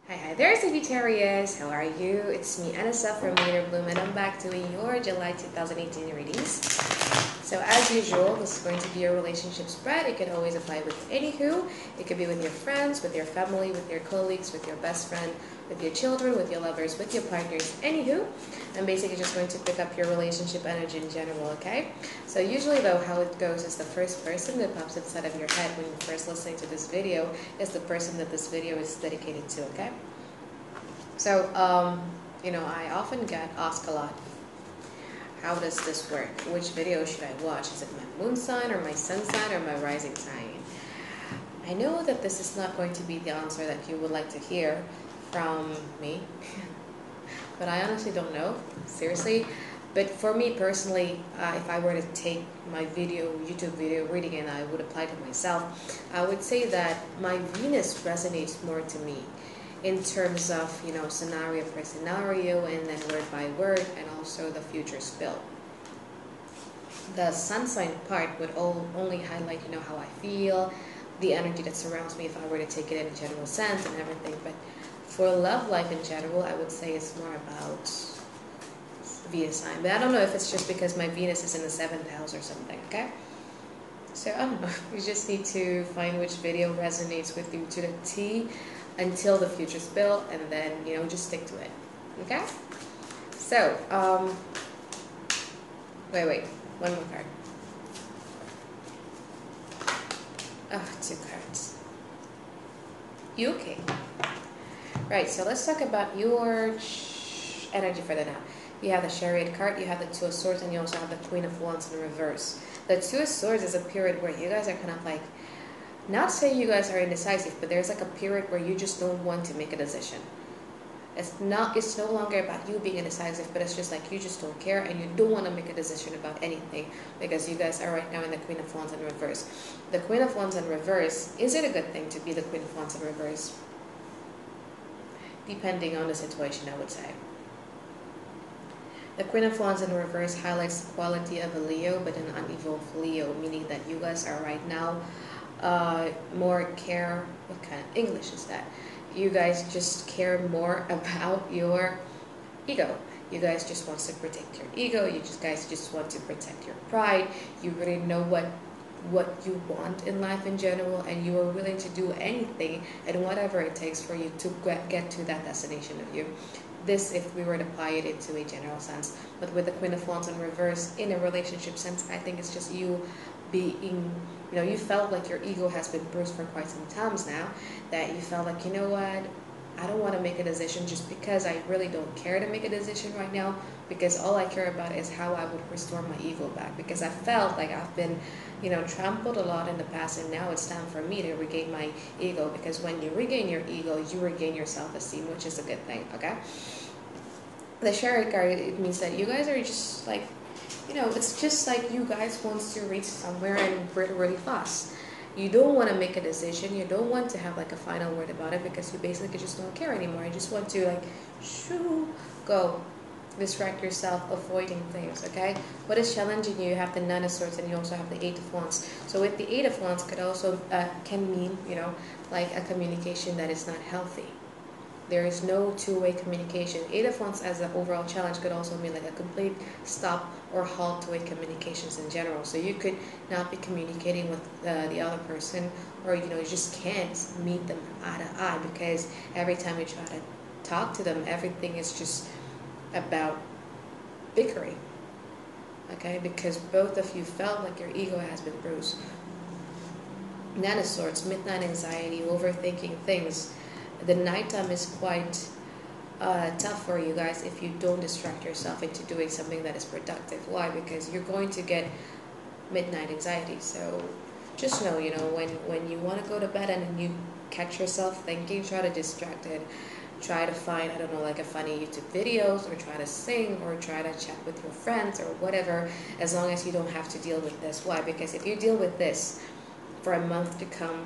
Hi there, Sagittarius. How are you? It's me, Anessa from Later Bloom, and I'm back doing your July 2018 readings. So as usual, this is going to be a relationship spread. It can always apply with anywho. It could be with your friends, with your family, with your colleagues, with your best friend, with your children, with your lovers, with your partners, anywho. I'm basically just going to pick up your relationship energy in general, okay? So usually though, how it goes is the first person that pops inside of your head when you're first listening to this video is the person that this video is dedicated to, okay? So, I often get asked a lot, how does this work? Which video should I watch? Is it my moon sign or my sun sign or my rising sign? I know that this is not going to be the answer that you would like to hear from me, but I honestly don't know, seriously. But for me personally, if I were to take my YouTube video reading and I would apply to myself, I would say that my Venus resonates more to me in terms of, scenario per scenario and then word by word and also the future spill. The sun sign part would only highlight, how I feel, the energy that surrounds me if I were to take it in a general sense and everything. But for love life in general, I would say it's more about Venus sign. But I don't know if it's just because my Venus is in the 7th house or something, okay? So I don't know. You just need to find which video resonates with you to the T until the future spill, and then, just stick to it, okay? So, wait, one more card. Oh, 2 cards. You okay? Right, so let's talk about your energy for the now. You have the Chariot card, you have the 2 of Swords, and you also have the Queen of Wands in reverse. The 2 of Swords is a period where you guys are kind of like, not saying you guys are indecisive, but there's like a period where you just don't want to make a decision. It's no longer about you being indecisive, but it's just like you just don't care and you don't want to make a decision about anything because you guys are right now in the Queen of Wands in reverse. The Queen of Wands in reverse, is it a good thing to be the Queen of Wands in reverse? Depending on the situation, I would say. The Queen of Wands in reverse highlights the quality of a Leo, but an unevolved Leo, meaning that you guys are right now more care. What kind of English is that? You guys just care more about your ego. You guys just want to protect your ego. You guys just want to protect your pride. You really know what you want in life in general, and you are willing to do anything and whatever it takes for you to get to that destination of you. This, if we were to apply it into a general sense, but with the Queen of Wands in reverse, in a relationship sense, I think it's just you being, you felt like your ego has been bruised for quite some times now, that you felt like, what, I don't want to make a decision just because I really don't care to make a decision right now, because all I care about is how I would restore my ego back, because I felt like I've been, trampled a lot in the past, and now it's time for me to regain my ego, because when you regain your ego, you regain your self-esteem, which is a good thing, okay? The Chariot card, it means that you guys are just like, it's just like you guys want to reach somewhere and really fast. You don't want to make a decision. You don't want to have like a final word about it because you basically just don't care anymore. You just want to like, shoo, go. Distract yourself, avoiding things, okay? What is challenging you? You have the 9 of Swords and you also have the 8 of Wands. So with the 8 of Wands could also, can mean, like a communication that is not healthy. There is no two-way communication. 8 of Wands as an overall challenge could also mean like a complete stop or halt to communications in general. So you could not be communicating with the other person, or you just can't meet them eye to eye because every time you try to talk to them, everything is just about bickering. Okay, because both of you felt like your ego has been bruised. 9 of Swords, midnight anxiety, overthinking things. The nighttime is quite tough for you guys if you don't distract yourself into doing something that is productive. Why? Because you're going to get midnight anxiety. So just know, when you want to go to bed and you catch yourself thinking, try to distract it. Try to find, like a funny YouTube videos, or try to sing, or try to chat with your friends, or whatever, as long as you don't have to deal with this. Why? Because if you deal with this for a month to come,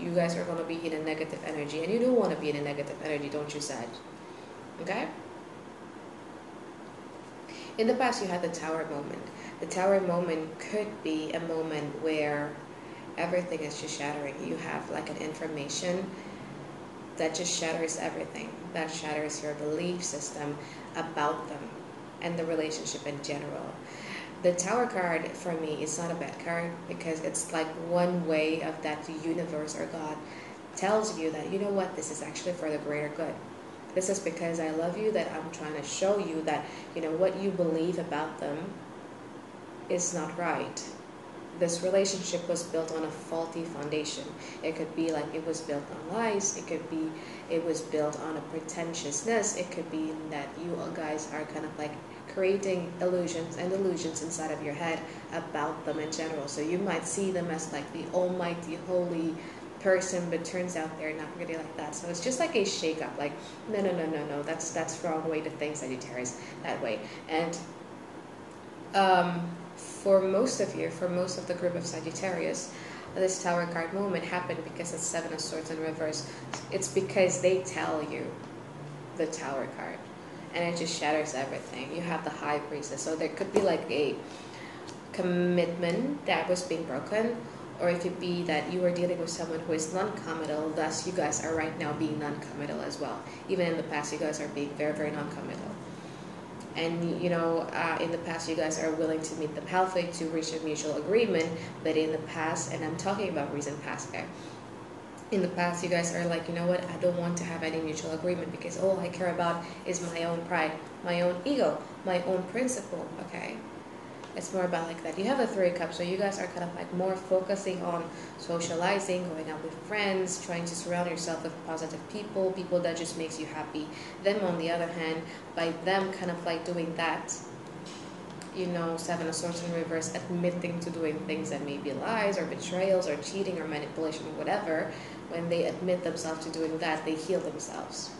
you guys are going to be in a negative energy, and you don't want to be in a negative energy, don't you, Sag? Okay? In the past, you had the Tower moment. The Tower moment could be a moment where everything is just shattering. You have like an information that just shatters everything. That shatters your belief system about them and the relationship in general. The Tower card for me is not a bad card because it's like one way of that the universe or God tells you that, you know what, this is actually for the greater good. This is because I love you that I'm trying to show you that, you know, what you believe about them is not right. This relationship was built on a faulty foundation. It could be like it was built on lies. It could be it was built on a pretentiousness. It could be that you guys are kind of like creating illusions and delusions inside of your head about them in general. So you might see them as like the almighty, holy person, but turns out they're not really like that. So it's just like a shake-up. Like, no. That's wrong way to think, Sagittarius. That way. And for most of you, for most of the group of Sagittarius, this Tower card moment happened because it's Seven of Swords in reverse. It's because they tell you the Tower card, and it just shatters everything. You have the High Priestess, so there could be like a commitment that was being broken, or it could be that you are dealing with someone who is non-committal, thus you guys are right now being non-committal as well. Even in the past, you guys are being very, very non-committal. And, you know, in the past, you guys are willing to meet them halfway to reach a mutual agreement. But in the past, and I'm talking about recent past, okay? In the past, you guys are like, you know what? I don't want to have any mutual agreement because all I care about is my own pride, my own ego, my own principle, okay? It's more about like that. You have a Three of Cups, so you guys are kind of like more focusing on socializing, going out with friends, trying to surround yourself with positive people, people that just makes you happy. Them, on the other hand, by them kind of like doing that, you know, Seven of Swords in reverse, admitting to doing things that may be lies or betrayals or cheating or manipulation or whatever, when they admit themselves to doing that, they heal themselves.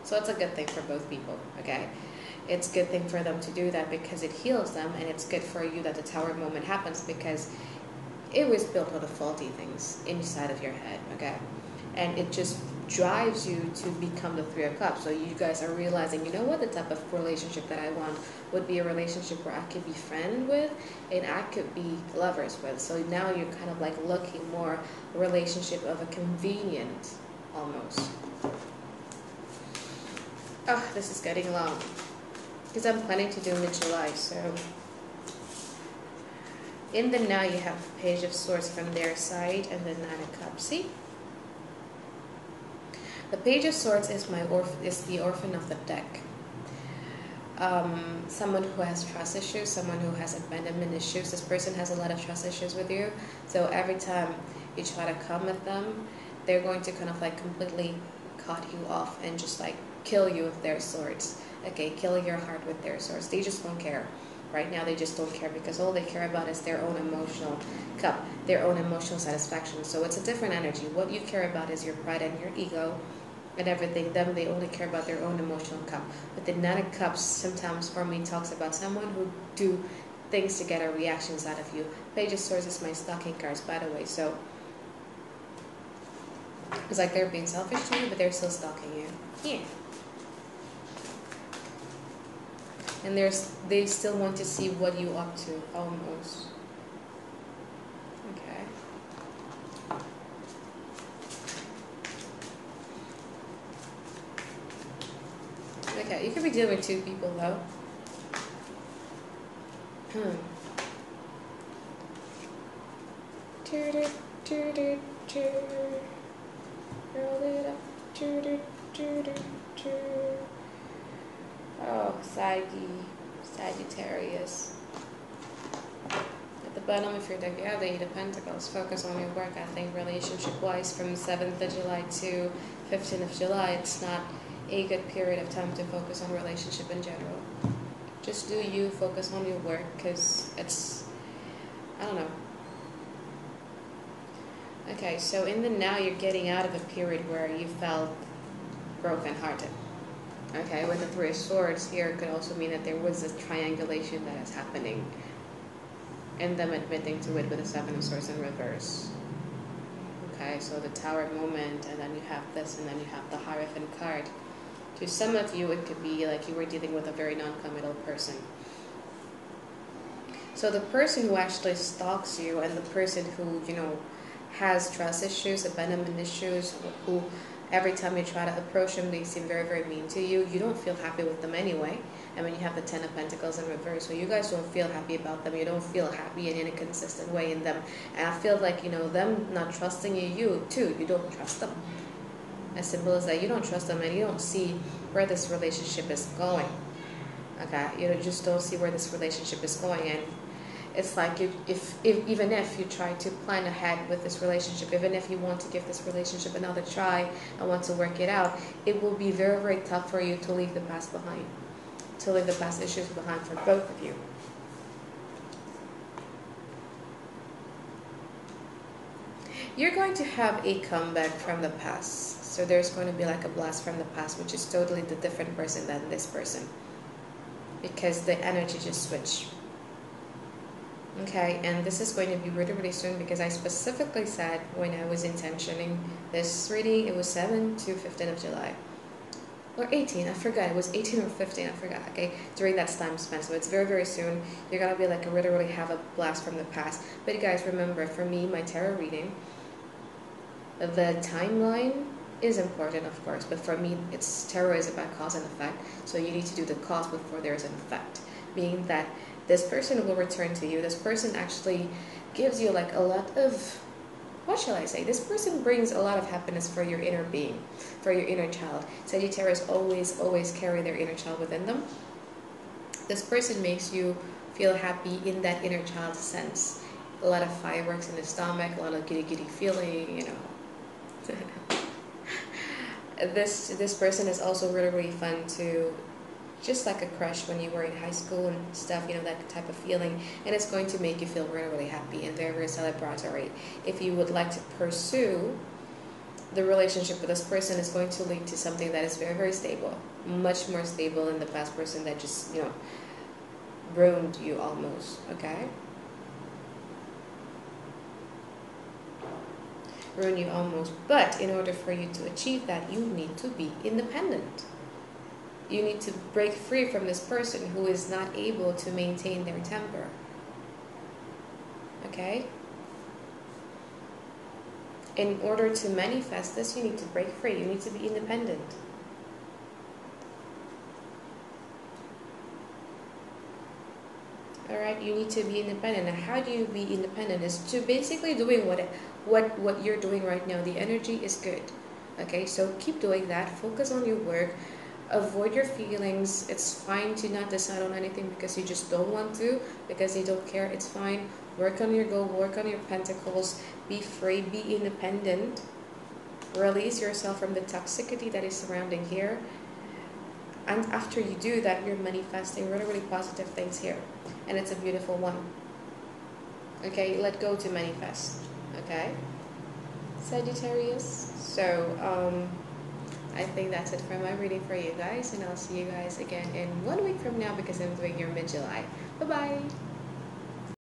So it's a good thing for both people, okay? It's a good thing for them to do that because it heals them, and it's good for you that the Tower moment happens because it was built on the faulty things inside of your head, okay? And it just drives you to become the Three of Cups. So you guys are realizing, you know what, the type of relationship that I want would be a relationship where I could be friend with and I could be lovers with. So now you're kind of like looking more relationship of a convenient almost. Oh, this is getting long. Because I'm planning to do mid-July, so in the now you have Page of Swords from their side and the Nine of Cups. See, the Page of Swords is the orphan of the deck. Someone who has trust issues, someone who has abandonment issues. This person has a lot of trust issues with you, so every time you try to come at them, they're going to kind of like completely cut you off and just like kill you with their swords. Okay, kill your heart with their swords. They just don't care. Right now, they just don't care because all they care about is their own emotional cup, their own emotional satisfaction. So it's a different energy. What you care about is your pride and your ego and everything. Them, they only care about their own emotional cup. But the Nine of Cups sometimes for me talks about someone who do things to get a reaction out of you. Page of Swords is my stalking cards, by the way. So it's like they're being selfish to you, but they're still stalking you. Yeah. And they still want to see what you up to, almost. Okay. Okay, you could be dealing with two people though. Roll it up. Oh, Sagittarius. At the bottom of your deck, you have the Eight of Pentacles. Focus on your work, I think, relationship-wise, from 7th of July to 15th of July. It's not a good period of time to focus on relationship in general. Just do you, focus on your work, because it's, I don't know. Okay, so in the now, you're getting out of a period where you felt broken-hearted. Okay, with the Three of Swords here, it could also mean that there was a triangulation that is happening, and them admitting to it with the Seven of Swords in reverse. Okay, so the Tower moment, and then you have this, and then you have the Hierophant card. To some of you, it could be like you were dealing with a very non-committal person. So the person who actually stalks you, and the person who, you know, has trust issues, abandonment issues, who Every time you try to approach them, they seem very, very mean to you. You don't feel happy with them anyway. And when you have the Ten of Pentacles in reverse, so you guys don't feel happy about them. You don't feel happy in a consistent way in them. And I feel like, them not trusting you, you too, you don't trust them. As simple as that, you don't trust them and you don't see where this relationship is going. Okay, you just don't see where this relationship is going, and it's like even if you try to plan ahead with this relationship, even if you want to give this relationship another try and want to work it out, it will be very, very tough for you to leave the past behind, to leave the past issues behind for both of you. You're going to have a comeback from the past. So there's going to be like a blast from the past, which is totally the different person than this person, because the energy just switched. Okay, and this is going to be really, really soon, because I specifically said when I was intentioning this reading, it was 7 to 15 of July. Or 18, I forgot. It was 18 or 15, I forgot. Okay, during that time span. So it's very, very soon. You're going to be like really, really have a blast from the past. But you guys remember, for me, my tarot reading, the timeline is important, of course. But for me, tarot is about cause and effect. So you need to do the cause before there's an effect. Meaning that this person will return to you. This person actually gives you like a lot of, what shall I say? This person brings a lot of happiness for your inner being, for your inner child. Sagittarius always carry their inner child within them. This person makes you feel happy in that inner child sense. A lot of fireworks in the stomach, a lot of giddy feeling, This person is also really, really fun to, just like a crush when you were in high school and stuff, that type of feeling. And it's going to make you feel really, really happy and very, very celebratory. If you would like to pursue the relationship with this person, is going to lead to something that is very, very stable. Much more stable than the past person that just, ruined you almost, okay? Ruin you almost. But in order for you to achieve that, you need to be independent. You need to break free from this person who is not able to maintain their temper. Okay? In order to manifest this, you need to break free. You need to be independent. Alright, you need to be independent. And how do you be independent? Is to basically doing what you're doing right now. The energy is good. Okay, so keep doing that. Focus on your work. Avoid your feelings. It's fine to not decide on anything because you just don't want to, because you don't care. It's fine. Work on your goal. Work on your pentacles. Be free. Be independent. Release yourself from the toxicity that is surrounding here. And after you do that, you're manifesting really, really positive things here. And it's a beautiful one. Okay, let go to manifest. Okay? Sagittarius. So, I think that's it for my reading for you guys. And I'll see you guys again in 1 week from now, because I'm doing your mid-July. Bye-bye!